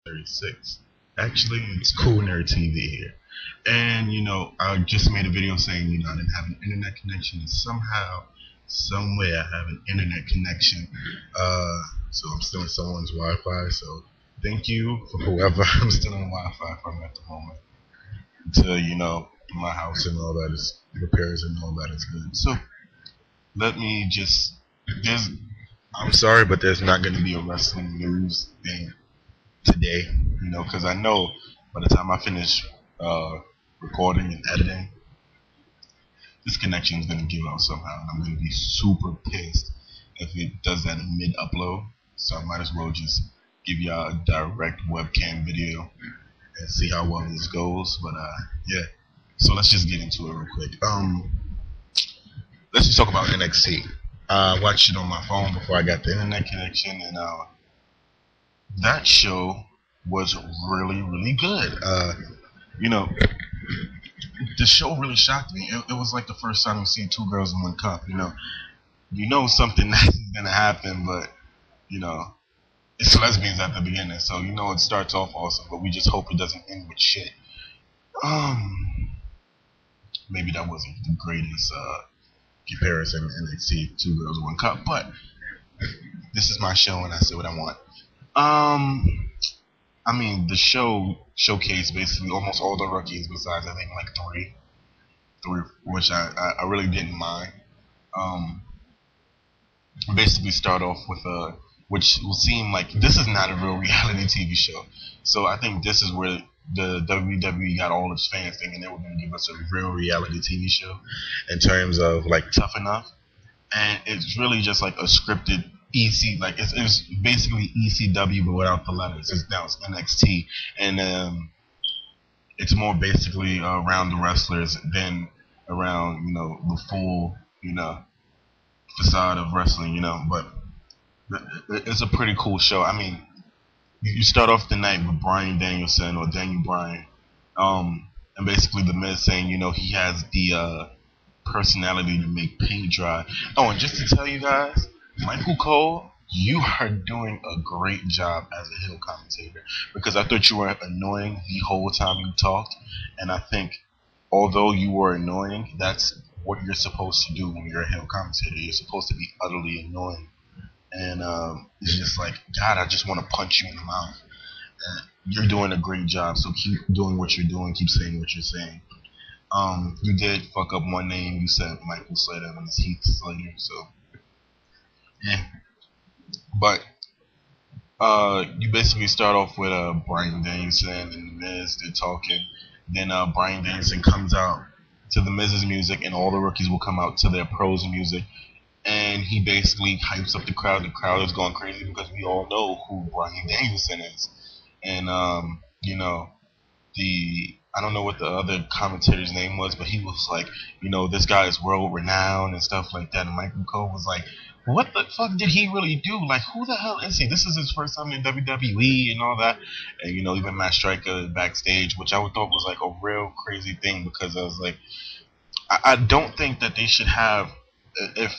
36. Actually, it's Cool Nerd TV here. And, I just made a video saying, I didn't have an internet connection. And somehow, somewhere, I have an internet connection. So I'm still in someone's Wi-Fi. So thank you for whoever I'm still on Wi-Fi from at the moment. Until, my house and all that is repairs and all that is good. So let me just, I'm sorry, but there's not going to be a wrestling news thing today, because I know by the time I finish recording and editing, this connection is going to give out somehow, and I'm going to be super pissed if it does that in mid-upload. So I might as well just give y'all a direct webcam video and see how well this goes. But yeah, so let's just get into it real quick. Let's just talk about NXT. I watched it on my phone before I got the internet connection, and that show was really, really good. The show really shocked me. It was like the first time we see two girls in one cup. Something nice is gonna happen, but it's lesbians at the beginning, so it starts off awesome, but we just hope it doesn't end with shit. Maybe that wasn't the greatest comparison NXT two girls one cup, but this is my show and I say what I want. The show showcased basically almost all the rookies besides I think like three, which I really didn't mind. Basically start off with which will seem like this is not a real reality TV show. So I think this is where the WWE got all its fans thinking they were going to give us a real reality TV show in terms of like Tough Enough, and it's really just like a scripted EC, like it's basically ECW but without the letters. Now it's NXT, and it's more basically around the wrestlers than around the full facade of wrestling. But it's a pretty cool show. You start off the night with Bryan Danielson or Daniel Bryan, and basically the Miz saying he has the personality to make paint dry. Oh, and just to tell you guys, Michael Cole, you are doing a great job as a heel commentator, because I thought you were annoying the whole time you talked, and I think although you were annoying, that's what you're supposed to do when you're a heel commentator. You're supposed to be utterly annoying, and it's just like, God, I just want to punch you in the mouth. You're doing a great job, so keep doing what you're doing, keep saying what you're saying. You did fuck up one name. You said Michael Slater when it's Heath Slater, so yeah. But you basically start off with Bryan Danielson and The Miz. They're talking. Then Bryan Danielson comes out to The Miz's music, and all the rookies will come out to their pros music. And he basically hypes up the crowd. The crowd is going crazy because we all know who Bryan Danielson is. And I don't know what the other commentator's name was, but he was like, this guy is world renowned and stuff like that. And Michael Cole was like, what the fuck did he really do? Like, who the hell is he? This is his first time in WWE and all that. And even Matt Striker backstage, which I would thought was like a real crazy thing, because I was like, I don't think that they should have, if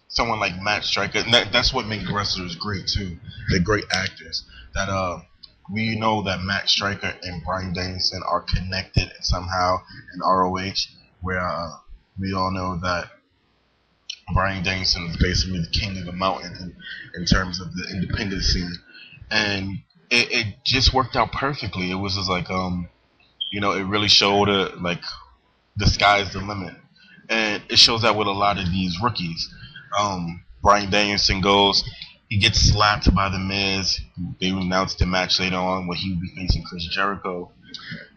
someone like Matt Striker. That's what makes wrestlers great too. They're great actors. That we know that Matt Striker and Bryan Danielson are connected somehow in ROH, where we all know that Bryan Danielson is basically the king of the mountain in terms of the independent scene, and it just worked out perfectly. It was just like it really showed like the sky's the limit, and it shows that with a lot of these rookies. Bryan Danielson goes. He gets slapped by The Miz. They announced the match later on where he would be facing Chris Jericho.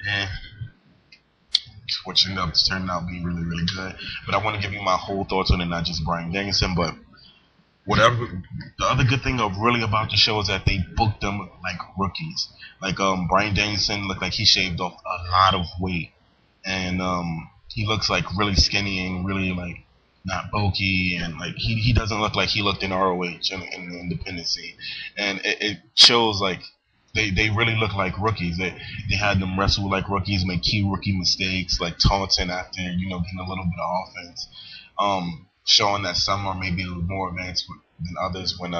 And which ended up turning out being really, really good. But I want to give you my whole thoughts on it, not just Bryan Danielson. But whatever. The other good thing really about the show is that they booked them like rookies. Like Bryan Danielson looked like he shaved off a lot of weight. And he looks like really skinny and really like not bulky, and like he doesn't look like he looked in ROH in the independent scene, and it shows like they really look like rookies. They had them wrestle like rookies, make key rookie mistakes, like taunting after getting a little bit of offense, showing that some are maybe a little more advanced than others when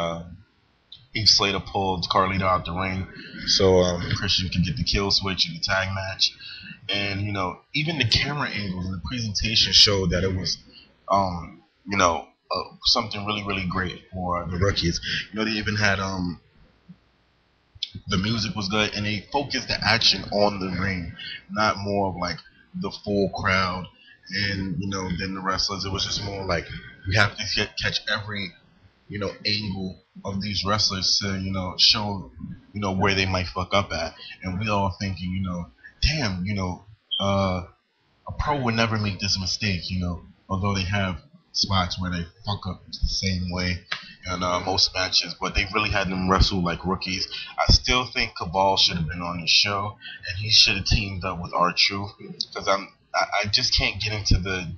Heath Slater pulled Carlito out the ring, so Christian could get the kill switch in the tag match. And even the camera angles and the presentation showed that it was, something really, really great for the rookies. They even had the music was good, and they focused the action on the ring, not more of like the full crowd. And then the wrestlers, it was just more like you have to catch every angle of these wrestlers to show where they might fuck up at. And we all thinking damn, a pro would never make this mistake, although they have spots where they fuck up the same way in most matches, but they really had them wrestle like rookies. I still think Cabal should have been on the show, and he should have teamed up with R-Truth, because I just can't get into the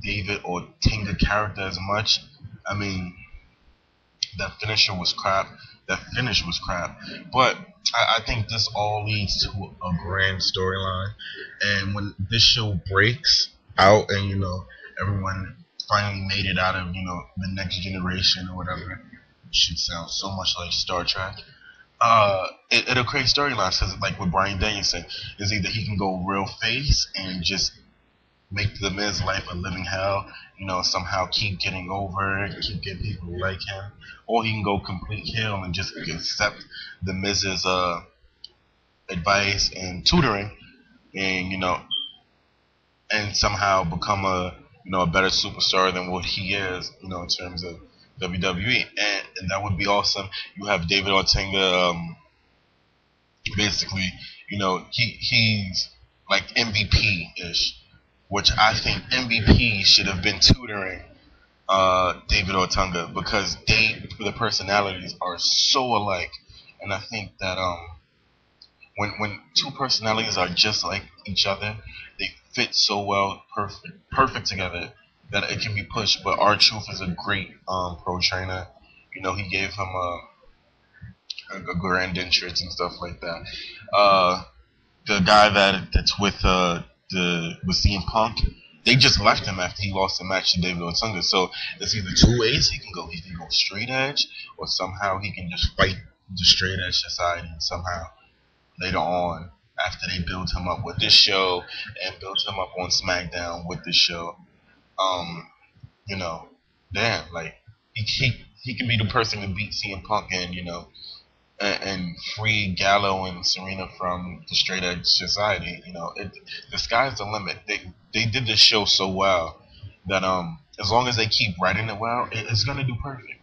David or Tinga character as much. I mean, that finisher was crap. That finish was crap. But I think this all leads to a grand storyline. And when this show breaks out and, everyone finally made it out of, the next generation or whatever, it should sound so much like Star Trek. It'll create storylines, because like what Bryan Danielson is, either he can go real face and just make the Miz life a living hell, somehow keep getting over, keep getting people to like him, or he can go complete heel and just accept the Miz's advice and tutoring, and and somehow become a a better superstar than what he is, in terms of WWE, and that would be awesome. You have David Ortega, basically, he's like MVP ish, which I think MVP should have been tutoring David Ortega, because the personalities are so alike, and I think that when two personalities are just like each other, they fit so well, perfect together, that it can be pushed. But R-Truth is a great pro trainer. He gave him a grand entrance and stuff like that. The guy that's with CM Punk, they just left him after he lost the match to David Ortega. So there's either two ways he can go. He can go straight edge, or somehow he can just fight the straight edge society, and somehow later on, after they build him up with this show and build him up on SmackDown with this show, damn, like he can be the person to beat CM Punk and free Gallo and Serena from the straight edge society. The sky's the limit. They did this show so well that as long as they keep writing it well, it's gonna do perfect.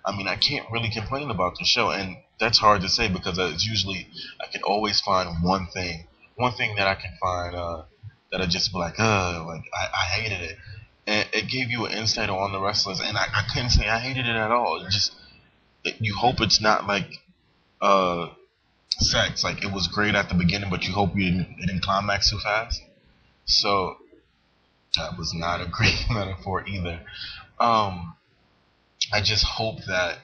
I mean, I can't really complain about the show, and that's hard to say, because it's usually I can always find one thing that I can find that I just be like I hated it, and it gave you an insight on the wrestlers, and I couldn't say I hated it at all. You hope it's not like sex, like it was great at the beginning, but you hope it didn't climax too fast. So that was not a great metaphor either. I just hope that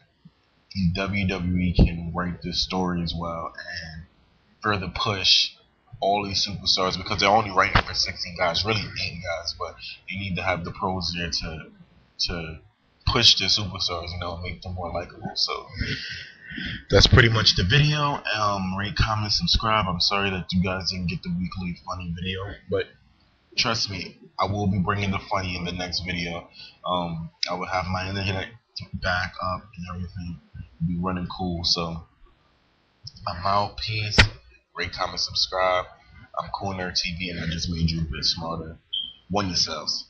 the WWE can write this story as well and further push all these superstars, because they're only writing for 16 guys, really 8 guys, but you need to have the pros there to push the superstars, make them more likable. So that's pretty much the video. Rate, comment, subscribe. I'm sorry that you guys didn't get the weekly funny video, but trust me, I will be bringing the funny in the next video. I will have my internet back up and everything. Be running cool. So I'm out. Peace. Rate, comment, subscribe. I'm Cool Nerd TV, and I just made you a bit smarter. Won yourselves.